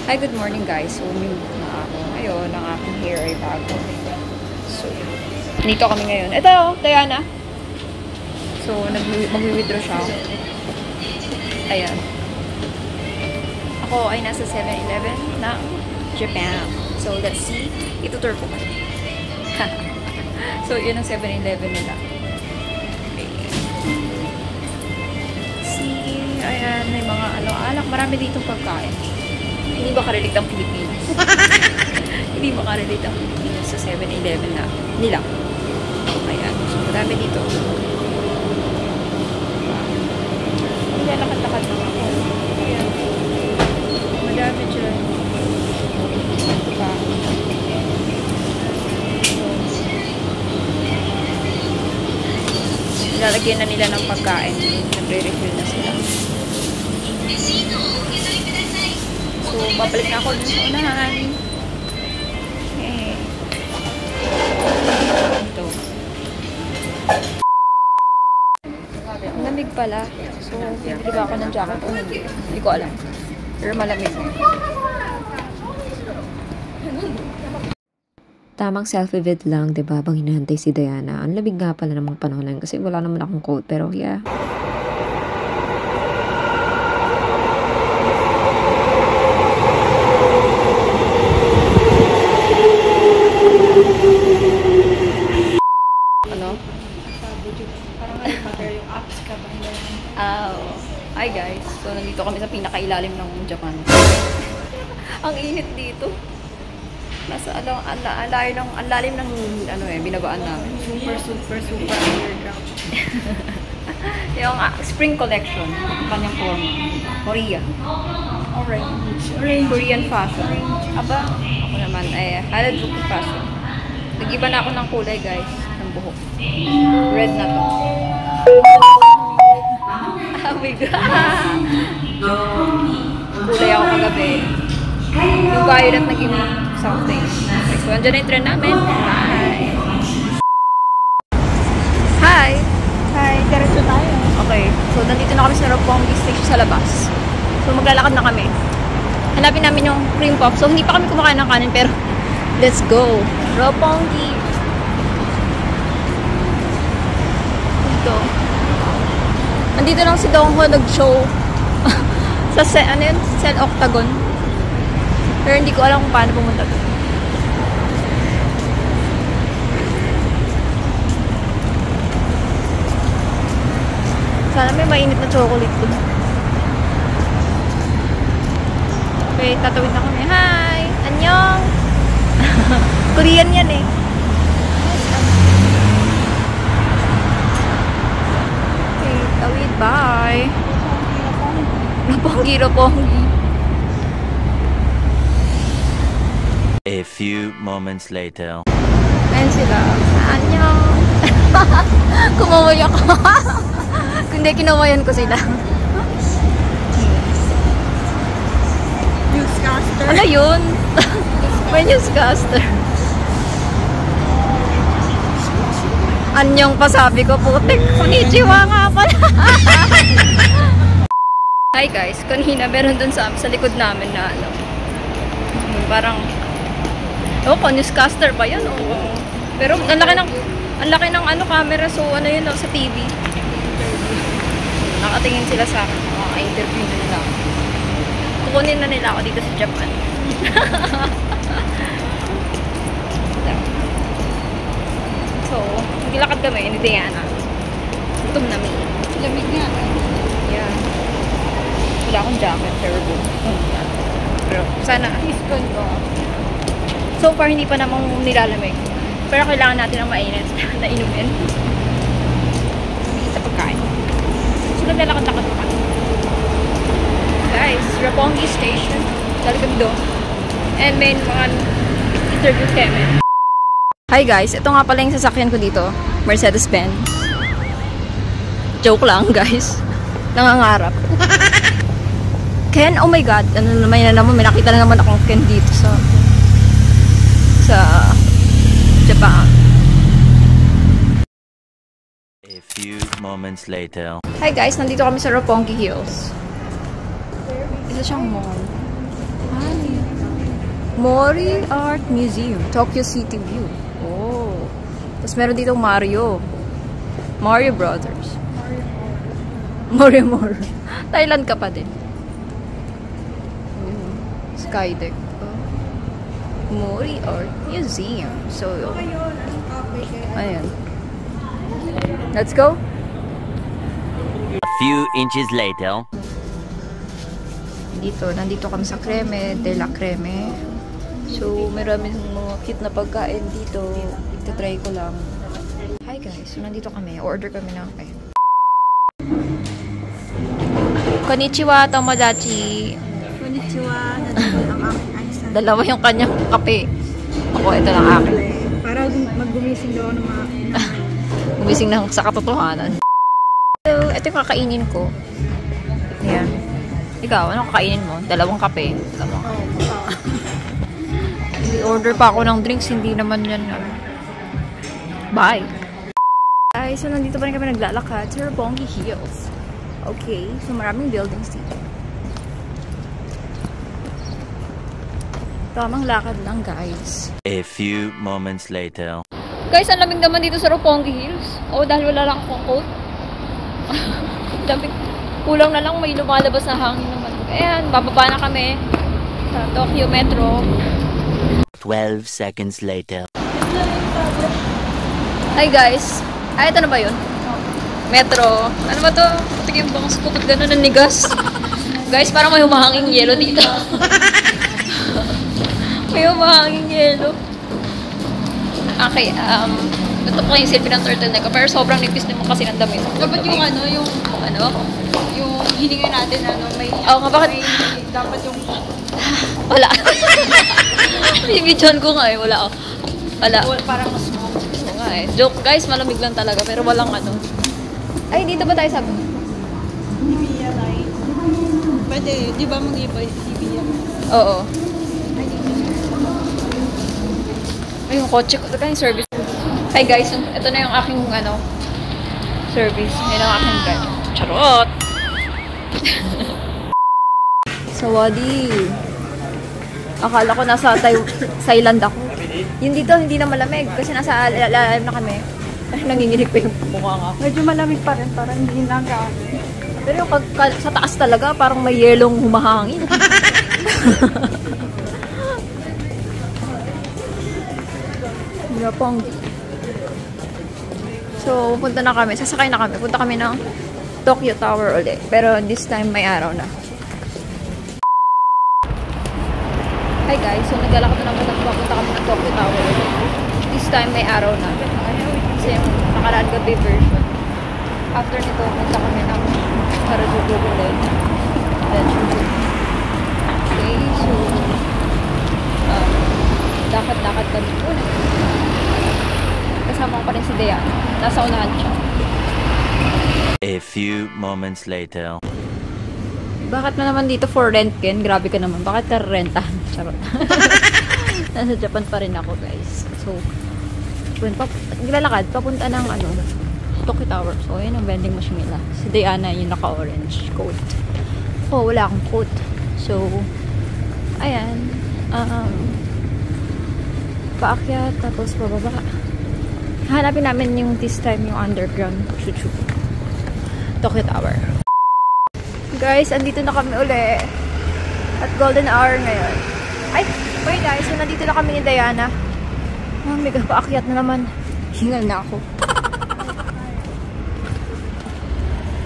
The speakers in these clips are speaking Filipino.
Hi, good morning guys. So, na ako ngayon. Ang aking hair ay bago. So, dito kami ngayon. Ito, Diana. So, mag-withdraw siya. Ayan. Ako ay nasa 7-Eleven ng Japan. So, let's see. Itutur ko kayo. So, yun ang 7-Eleven nila. Okay. See, ayan, may mga alak. Marami ditong pagkain. Hindi ba karelate ang Pilipinas? Hindi ba karelate ang Pilipinas sa 7-Eleven na nila? Ayan. So, marami dito. Lakad-lakad lang ako. Ayan. Madami dyan. Diba? Lalagyan na nila ng pagkain. Nagre-refill na sila. So, babalik na ako dun sa unahan. Ito. Ang lamig pala. So, bibili ba ako ng jacket o hindi? Hindi ko alam. Pero malamig. Tamang selfie vid lang, diba? Bang hinahantay si Diana. Ang lamig nga pala ng mga panahon na yun kasi wala naman akong coat. Pero yeah. Ano? Parang yung apps ka ba? Hi guys. So, nandito kami sa pinakailalim ng Japan. Ang init dito. Nasa ang lalim ng ano binabaan namin. Super underground. Yung spring collection, kanyang forma. Korea. Orange. Korean fashion. Aba, ako naman ay Harajuku fashion. Nag-iba na ako ng kulay guys, ng buhok. Red na to. Oh my God! Kulay ako kagabi. Yung violet naging something. Okay, so, andyan na yung trend namin. Hi! Hi! Hi, diretso tayo. Okay, so nandito na kami sa Roppongi Station sa labas. So, maglalakad na kami. Hanapin namin yung cream puff. So, hindi pa kami kumakain ng kanin, pero let's go! Roppongi! Dito. Nandito lang si Dongho nag-show sa Cell Octagon. Pero hindi ko alam kung paano pumunta doon. Sana may mainit na chocolate doon. Okay, tatawid na kami. Hi! Annyeong! Korean yan eh. Okay, tawid. Bye! Roppongi. A few moments later. Ayan sila. Annyeong! Kumaway ako. Kundi kinawayan ko sila. Newscaster. Ano yun? May newscaster. Anyong pa sabi ko, putik. Konnichiwa nga pala. Hi guys, kanina meron dun sa likod namin na ano. Parang newscaster pa yan. Pero ang laki ng ano camera, so ano yun sa TV. Nakatingin sila sa akin. Interview na nila. Kukunin na nila ako dito sa Japan. So, naglakad kami ni Diana. Gutom namin. Lamig nga. Yeah. Wala akong jacket, terrible. Pero sana. Iskon ko. So far, hindi pa namang nilalamig. Pero kailangan natin ng mainit na inumin. Sa pagkain. So, naglalakad-lakad pa kami. Guys, Roppongi Station. Dali kami doon. And may mga interview kami. Hi guys, ito nga pala yung sasakyan ko dito. Mercedes-Benz. Joke lang guys. Nangangarap. Ken, oh my God. Ano naman na naman, may nakita na naman akong Ken dito sa Japan. A few moments later. Hi guys, nandito kami sa Roppongi Hills. Isa siyang mall. Hi. Mori Art Museum, Tokyo City View. Oh. Tapos meron dito Mario. Mario Brothers. Mario More. Thailand ka pa din. Skydeck. Oh. Mori Art Museum. So, ayan. Let's go. A few inches later. Nandito kami sa Creme de la Creme. So, marami mga cute na pagkain dito. Ito-try ko lang. Hi guys, so nandito kami. Order kami ng kape. Konnichiwa, Tomodachi. Konnichiwa. Nandito ang aking aysan. Dalawa yung kanyang kape. Ako, ito lang akin. Para mag-gumising daw ng mga... Gumising na sa katotohanan. So, ito yung kakainin ko. Ayan. Ikaw, ano kakainin mo? Dalawang kape. Order pa ako ng drinks, hindi naman yan. Bye! Guys, so nandito pa rin kami naglalakad sa Roppongi Hills. Okay, so maraming buildings dito. Tamang lakad lang, guys. A few moments later. Guys, ang lamig naman dito sa Roppongi Hills. Oh, dahil wala lang akong coat. Lamig. Kulang na lang may lumalabas na hangin naman. Ayan, bababa na kami sa Tokyo Metro. 12 seconds later. Hi guys. Ay, ito na ba yun? Metro. Ano ba to? Tingin bang skupot gano'n ng nigas. Guys, parang may humahanging yelo dito. May humahanging yelo. Okay, ito ko yung silbi ng turtleneck ko. Pero sobrang nipis naman kasi ng damit. Dapat yung ano, yung hininga natin, may... Oo nga, bakit? Dapat yung... Wala. Bibidyon ko nga eh. Wala. Wala. Parang mas mo. Oo nga eh. Joke guys, malamig lang talaga. Pero walang ano. Ay, dito ba tayo sabi? Hibiya line. Pwede, di ba mag-iba hibiya? Oo. Ay, yung kotse ko. Ito yung service. Hi guys, ito na yung aking service. Yan ang aking drive. Charot! Sawadi. Akala ko nasa Thailand ako. Yung dito, hindi na malamig. Kasi nasa lalim na kami. Nanginginig pa yung mukha nga. Medyo malamig pa rin, parang hindi na Pero yung sa taas talaga, parang may yelong humahangin. Roppongi. So, punta na kami. Sasakay na kami. Punta kami ng Tokyo Tower ulit. Pero this time, may araw na. Hi guys. So, naglalakad na naman. Papunta kami ng Tokyo Tower ulit. This time, may araw na. Kasi yung nakaraan gabi version. After nito, punta kami ng Harajuku ulit. Then, okay. So, lakad-lakad kami ulit. Kasama ko pa rin si Dea. Nasa unahan siya. A few moments later. Bakit na naman dito for rent, Ken? Grabe ka naman. Bakit ka rentahan? Charot. Nasa Japan pa rin ako, guys. So, naglalakad. Papunta ng Tokyo Tower. So, ayun ang vending machine nila. Si Diana yung naka-orange coat. Oh, wala akong coat. So, ayan. Paakyat, tapos bababa. Hanapin namin yung this time yung underground chuchu. Tokyo Tower. Guys, andito na kami uli. At golden hour ngayon. Ay, wait guys. So, nandito na kami ni Diana. Oh, mega paakyat na naman. Hingal na ako.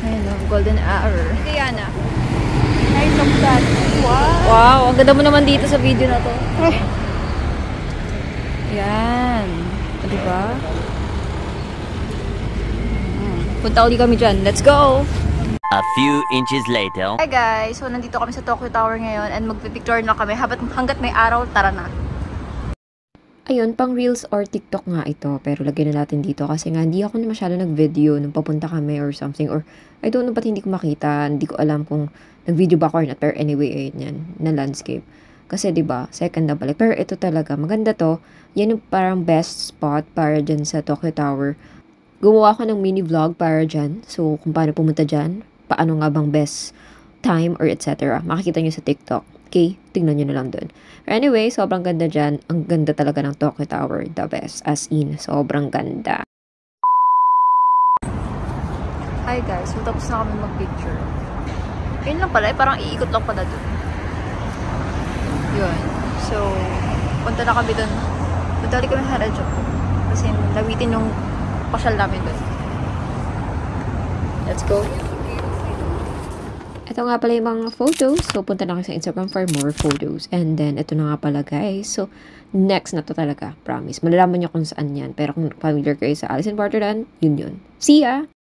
Ayun o, golden hour. Diana. Ay, look that. Wow! Wow, ang ganda mo naman dito sa video na to. Yan. O, diba? Punta ulit kami dyan. Let's go! A few inches later. Hi guys! So, nandito kami sa Tokyo Tower ngayon and magpipicture na kami. Hanggat may araw, tara na. Ayun, pang Reels or TikTok nga ito. Pero lagyan na natin dito kasi nga hindi ako na masyado nag-video nung papunta kami or something. Or I don't know ba't hindi ko makita. Hindi ko alam kung nag-video ba ako or not. Pero anyway, ayun yan. Na landscape. Kasi 'di ba second na balik. Pero ito talaga, maganda to. Yan yung parang best spot para dyan sa Tokyo Tower. Gumawa ako ng mini vlog para dyan. So, kung paano pumunta dyan, paano nga bang best time or etc. Makikita nyo sa TikTok. 8K. Tingnan nyo na lang dun. Anyway, sobrang ganda dyan. Ang ganda talaga ng Tokyo Tower. The best. As in, sobrang ganda. Hi guys, so tapos na kami mag-picture. Yun lang pala, parang iikot lang pala dun. Yun. So, punta na kami dun. Punta ulit kami sa Harajuku. Kasi nawitin yung pasyal namin dun. Let's go. Ito nga pala yung mga photos. So, punta na kayo sa Instagram for more photos. And then, ito na nga pala guys. So, next na to talaga. Promise. Malalaman nyo kung saan yan. Pero kung familiar kayo sa Alice in Borderland, yun yun. See ya!